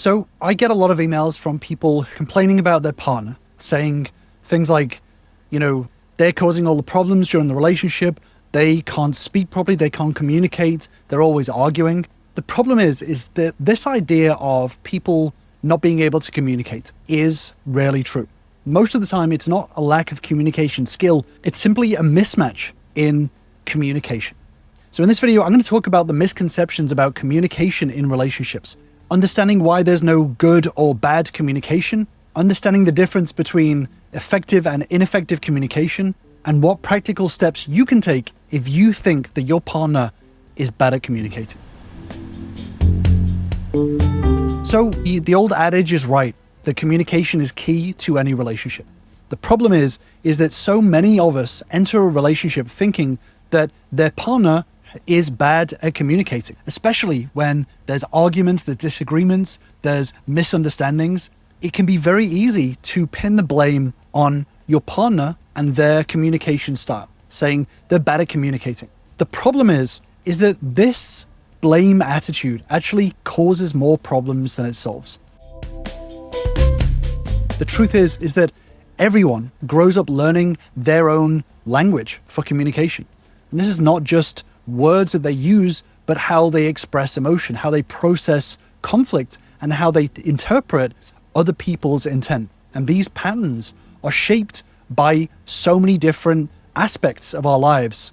So I get a lot of emails from people complaining about their partner, saying things like, they're causing all the problems during the relationship. They can't speak properly. They can't communicate. They're always arguing. The problem is that this idea of people not being able to communicate is rarely true. Most of the time, it's not a lack of communication skill. It's simply a mismatch in communication. So in this video, I'm going to talk about the misconceptions about communication in relationships, understanding why there's no good or bad communication, understanding the difference between effective and ineffective communication, and what practical steps you can take if you think that your partner is bad at communicating. So the old adage is right, that communication is key to any relationship. The problem is that so many of us enter a relationship thinking that their partner is bad at communicating, especially when there's arguments, there's disagreements, there's misunderstandings. It can be very easy to pin the blame on your partner and their communication style, saying they're bad at communicating. The problem is that this blame attitude actually causes more problems than it solves. The truth is that everyone grows up learning their own language for communication. And this is not just words that they use, but how they express emotion, how they process conflict, and how they interpret other people's intent. And these patterns are shaped by so many different aspects of our lives: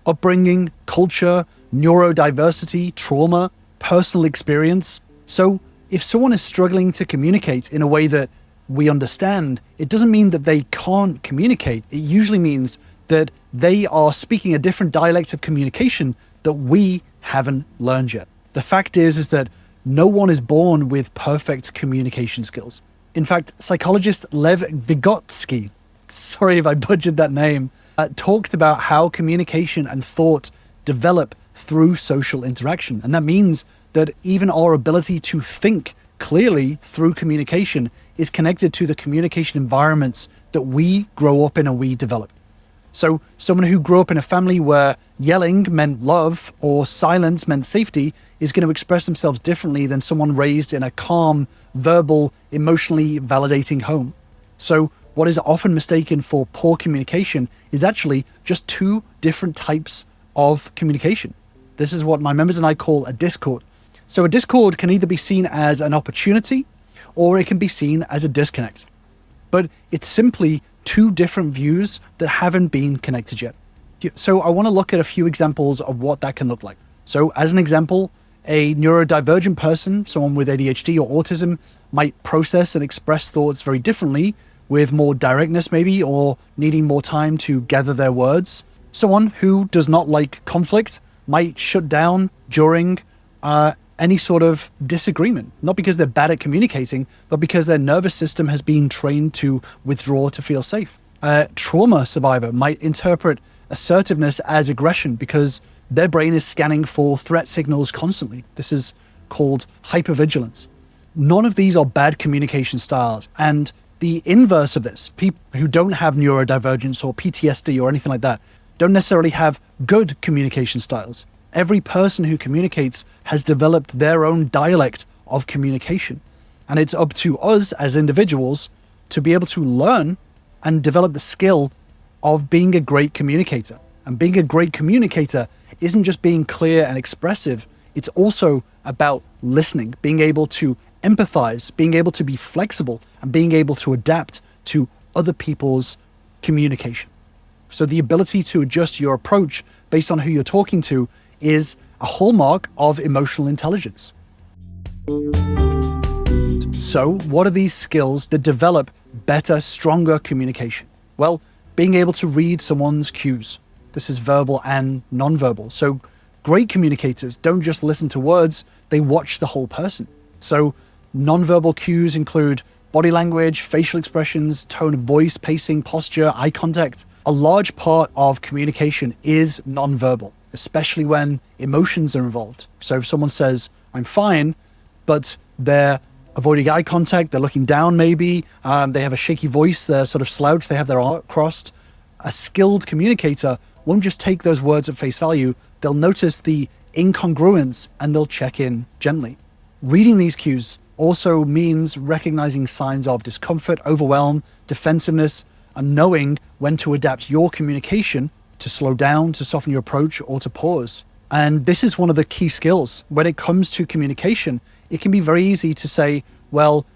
upbringing, culture, neurodiversity, trauma, personal experience. So if someone is struggling to communicate in a way that we understand, it doesn't mean that they can't communicate. It usually means that they are speaking a different dialect of communication that we haven't learned yet. The fact is that no one is born with perfect communication skills. In fact, psychologist Lev Vygotsky, sorry if I butchered that name, talked about how communication and thought develop through social interaction. And that means that even our ability to think clearly through communication is connected to the communication environments that we grow up in and we develop. So someone who grew up in a family where yelling meant love or silence meant safety is going to express themselves differently than someone raised in a calm, verbal, emotionally validating home. So what is often mistaken for poor communication is actually just two different types of communication. This is what my members and I call a discord. So a discord can either be seen as an opportunity or it can be seen as a disconnect. But it's simply two different views that haven't been connected yet. So I want to look at a few examples of what that can look like. So as an example, a neurodivergent person, someone with ADHD or autism, might process and express thoughts very differently, with more directness maybe, or needing more time to gather their words. Someone who does not like conflict might shut down during any sort of disagreement, not because they're bad at communicating, but because their nervous system has been trained to withdraw to feel safe. A trauma survivor might interpret assertiveness as aggression because their brain is scanning for threat signals constantly. This is called hypervigilance. None of these are bad communication styles. And the inverse of this, people who don't have neurodivergence or PTSD or anything like that, don't necessarily have good communication styles. Every person who communicates has developed their own dialect of communication. And it's up to us as individuals to be able to learn and develop the skill of being a great communicator. And being a great communicator isn't just being clear and expressive. It's also about listening, being able to empathize, being able to be flexible, and being able to adapt to other people's communication. So the ability to adjust your approach based on who you're talking to is a hallmark of emotional intelligence. So what are these skills that develop better, stronger communication? Well, being able to read someone's cues. This is verbal and nonverbal. So great communicators don't just listen to words, they watch the whole person. So nonverbal cues include body language, facial expressions, tone of voice, pacing, posture, eye contact. A large part of communication is nonverbal, especially when emotions are involved. So if someone says, I'm fine, but they're avoiding eye contact, they're looking down maybe, they have a shaky voice, they're sort of slouched, they have their arm crossed. A skilled communicator won't just take those words at face value, they'll notice the incongruence and they'll check in gently. Reading these cues also means recognizing signs of discomfort, overwhelm, defensiveness, and knowing when to adapt your communication to slow down, to soften your approach, or to pause. And this is one of the key skills. When it comes to communication, it can be very easy to say, well,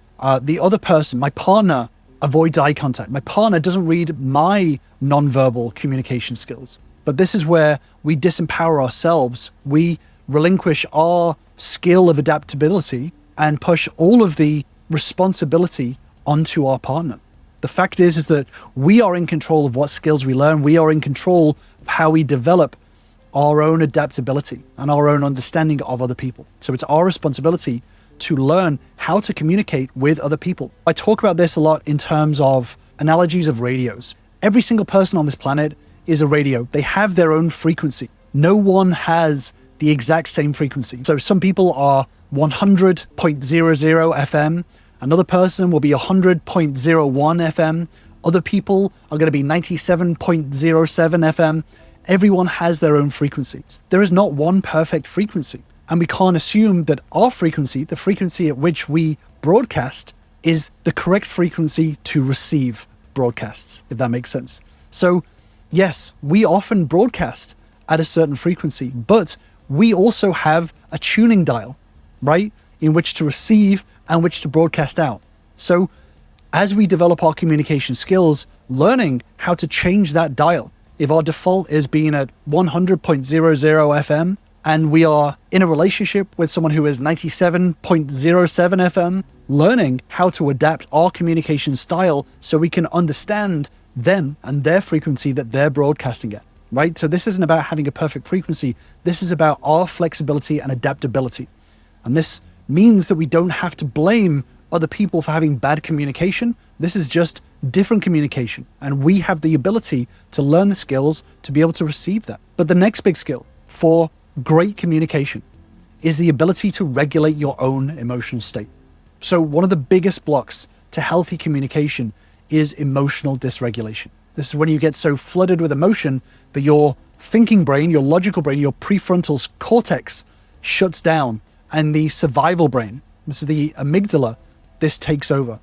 the other person, my partner, avoids eye contact. My partner doesn't read my nonverbal communication skills. But this is where we disempower ourselves. We relinquish our skill of adaptability and push all of the responsibility onto our partner. The fact is that we are in control of what skills we learn. We are in control of how we develop our own adaptability and our own understanding of other people. So it's our responsibility to learn how to communicate with other people. I talk about this a lot in terms of analogies of radios. Every single person on this planet is a radio. They have their own frequency. No one has the exact same frequency. So some people are 100.00 FM. Another person will be 100.01 FM. Other people are going to be 97.07 FM. Everyone has their own frequencies. There is not one perfect frequency. And we can't assume that our frequency, the frequency at which we broadcast, is the correct frequency to receive broadcasts, if that makes sense. So yes, we often broadcast at a certain frequency, but we also have a tuning dial, right, in which to receive and which to broadcast out. So as we develop our communication skills, learning how to change that dial. If our default is being at 100.00 FM and we are in a relationship with someone who is 97.07 FM, learning how to adapt our communication style so we can understand them and their frequency that they're broadcasting at, right? So this isn't about having a perfect frequency. This is about our flexibility and adaptability. And this means that we don't have to blame other people for having bad communication. This is just different communication. And we have the ability to learn the skills to be able to receive that. But the next big skill for great communication is the ability to regulate your own emotional state. So one of the biggest blocks to healthy communication is emotional dysregulation. This is when you get so flooded with emotion that your thinking brain, your logical brain, your prefrontal cortex shuts down, and the survival brain, this is the amygdala, this takes over.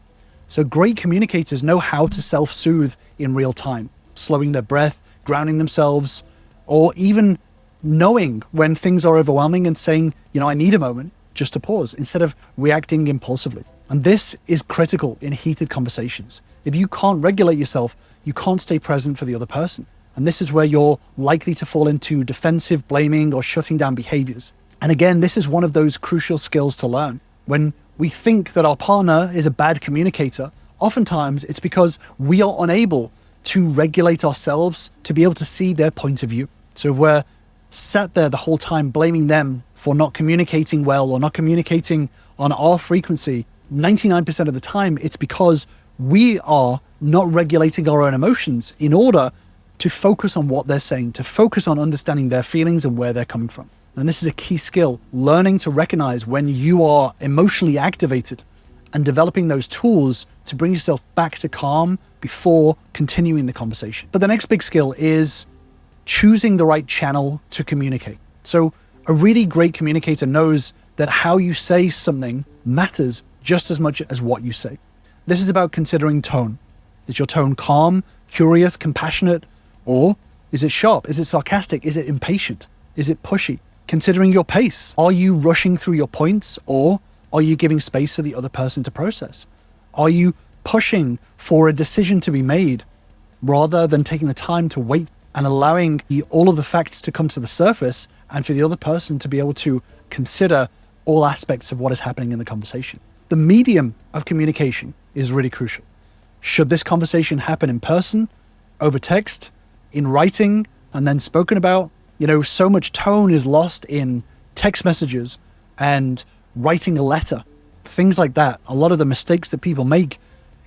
So great communicators know how to self-soothe in real time, slowing their breath, grounding themselves, or even knowing when things are overwhelming and saying, I need a moment just to pause instead of reacting impulsively. And this is critical in heated conversations. If you can't regulate yourself, you can't stay present for the other person. And this is where you're likely to fall into defensive, blaming, or shutting down behaviors. And again, this is one of those crucial skills to learn. When we think that our partner is a bad communicator, oftentimes it's because we are unable to regulate ourselves to be able to see their point of view. So if we're sat there the whole time blaming them for not communicating well or not communicating on our frequency, 99% of the time, it's because we are not regulating our own emotions in order to focus on what they're saying, to focus on understanding their feelings and where they're coming from. And this is a key skill, learning to recognize when you are emotionally activated and developing those tools to bring yourself back to calm before continuing the conversation. But the next big skill is choosing the right channel to communicate. So a really great communicator knows that how you say something matters just as much as what you say. This is about considering tone. Is your tone calm, curious, compassionate, or is it sharp? Is it sarcastic? Is it impatient? Is it pushy? Considering your pace. Are you rushing through your points, or are you giving space for the other person to process? Are you pushing for a decision to be made rather than taking the time to wait and allowing all of the facts to come to the surface and for the other person to be able to consider all aspects of what is happening in the conversation? The medium of communication is really crucial. Should this conversation happen in person, over text, in writing, and then spoken about? So much tone is lost in text messages and writing a letter, things like that. A lot of the mistakes that people make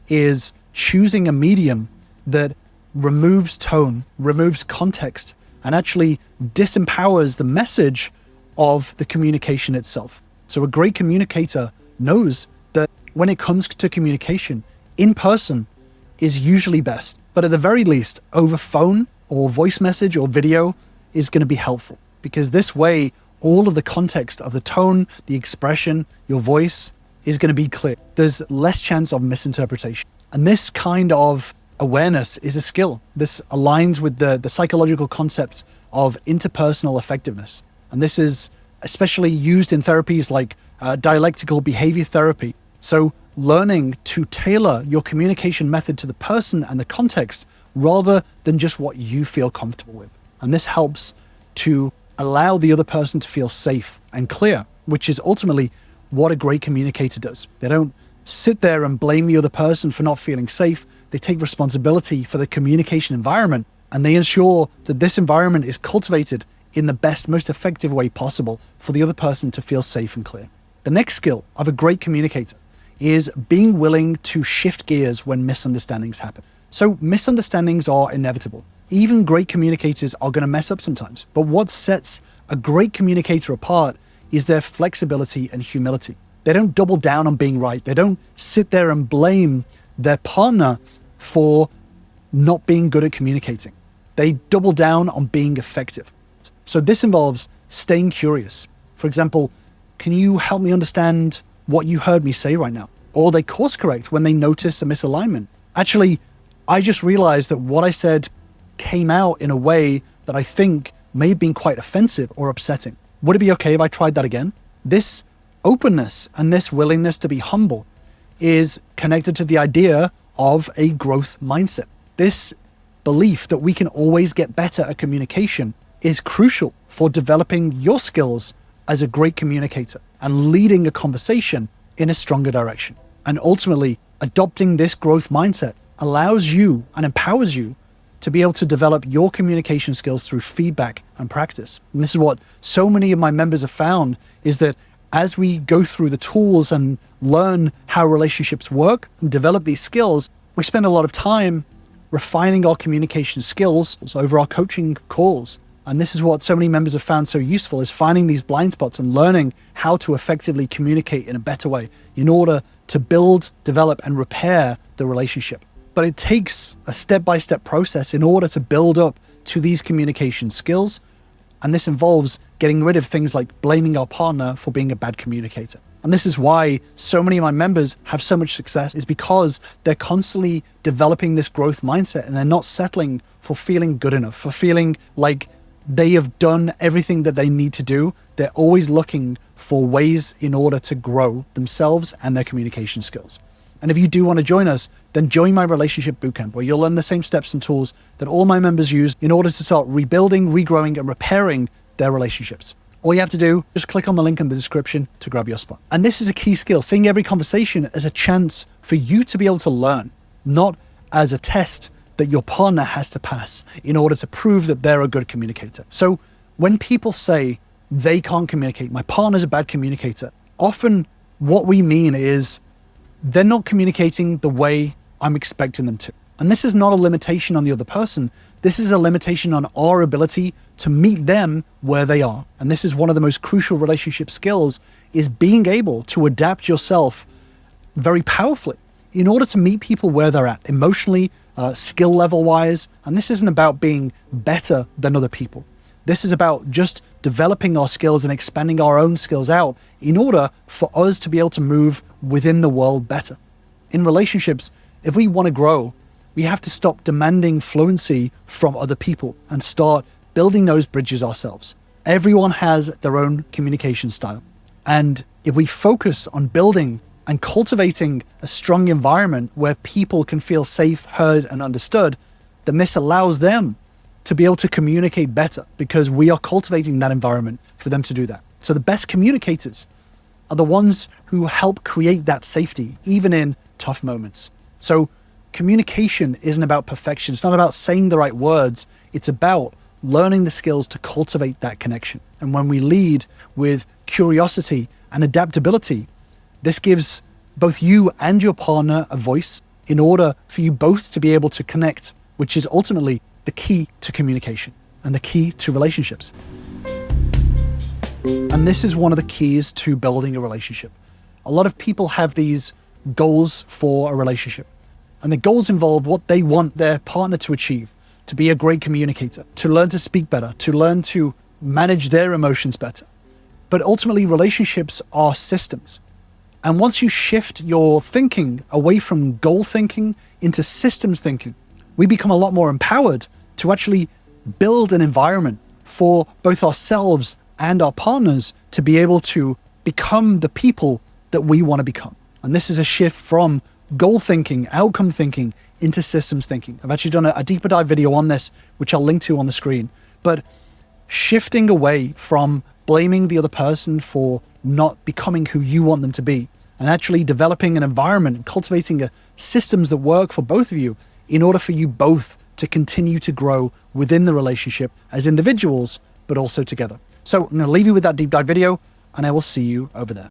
is choosing a medium that removes tone, removes context, and actually disempowers the message of the communication itself. So a great communicator knows that when it comes to communication, in person is usually best. But at the very least, over phone or voice message or video is going to be helpful, because this way, all of the context of the tone, the expression, your voice is going to be clear. There's less chance of misinterpretation. And this kind of awareness is a skill. This aligns with the psychological concepts of interpersonal effectiveness. And this is especially used in therapies like dialectical behavior therapy. So learning to tailor your communication method to the person and the context rather than just what you feel comfortable with. And this helps to allow the other person to feel safe and clear, which is ultimately what a great communicator does. They don't sit there and blame the other person for not feeling safe. They take responsibility for the communication environment, and they ensure that this environment is cultivated in the best, most effective way possible for the other person to feel safe and clear. The next skill of a great communicator is being willing to shift gears when misunderstandings happen. So misunderstandings are inevitable. Even great communicators are going to mess up sometimes. But what sets a great communicator apart is their flexibility and humility. They don't double down on being right. They don't sit there and blame their partner for not being good at communicating. They double down on being effective. So this involves staying curious. For example, can you help me understand what you heard me say right now? Or they course correct when they notice a misalignment. Actually, I just realized that what I said came out in a way that I think may have been quite offensive or upsetting. Would it be okay if I tried that again? This openness and this willingness to be humble is connected to the idea of a growth mindset. This belief that we can always get better at communication is crucial for developing your skills as a great communicator and leading a conversation in a stronger direction. And ultimately, adopting this growth mindset allows you and empowers you to be able to develop your communication skills through feedback and practice. And this is what so many of my members have found, is that as we go through the tools and learn how relationships work and develop these skills, we spend a lot of time refining our communication skills over our coaching calls. And this is what so many members have found so useful, is finding these blind spots and learning how to effectively communicate in a better way in order to build, develop, and repair the relationship. But it takes a step-by-step process in order to build up to these communication skills. And this involves getting rid of things like blaming our partner for being a bad communicator. And this is why so many of my members have so much success, is because they're constantly developing this growth mindset and they're not settling for feeling good enough, for feeling like they have done everything that they need to do. They're always looking for ways in order to grow themselves and their communication skills. And if you do want to join us, then join my Relationship Bootcamp, where you'll learn the same steps and tools that all my members use in order to start rebuilding, regrowing, and repairing their relationships. All you have to do, just click on the link in the description to grab your spot. And this is a key skill, seeing every conversation as a chance for you to be able to learn, not as a test that your partner has to pass in order to prove that they're a good communicator. So when people say they can't communicate, my partner's a bad communicator, often what we mean is they're not communicating the way I'm expecting them to. And this is not a limitation on the other person. This is a limitation on our ability to meet them where they are. And this is one of the most crucial relationship skills, is being able to adapt yourself very powerfully in order to meet people where they're at, emotionally, skill level wise. And this isn't about being better than other people. This is about just developing our skills and expanding our own skills out in order for us to be able to move within the world better. In relationships, if we want to grow, we have to stop demanding fluency from other people and start building those bridges ourselves. Everyone has their own communication style. And if we focus on building and cultivating a strong environment where people can feel safe, heard, and understood, then this allows them to be able to communicate better, because we are cultivating that environment for them to do that. So the best communicators are the ones who help create that safety, even in tough moments. So communication isn't about perfection. It's not about saying the right words. It's about learning the skills to cultivate that connection. And when we lead with curiosity and adaptability, this gives both you and your partner a voice in order for you both to be able to connect, which is ultimately the key to communication and the key to relationships. And this is one of the keys to building a relationship. A lot of people have these goals for a relationship, and the goals involve what they want their partner to achieve: to be a great communicator, to learn to speak better, to learn to manage their emotions better. But ultimately, relationships are systems. And once you shift your thinking away from goal thinking into systems thinking, we become a lot more empowered to actually build an environment for both ourselves and our partners to be able to become the people that we want to become. And this is a shift from goal thinking, outcome thinking, into systems thinking. I've actually done a deeper dive video on this, which I'll link to on the screen. But shifting away from blaming the other person for not becoming who you want them to be, and actually developing an environment and cultivating systems that work for both of you in order for you both to continue to grow within the relationship as individuals, but also together. So I'm going to leave you with that deep dive video, and I will see you over there.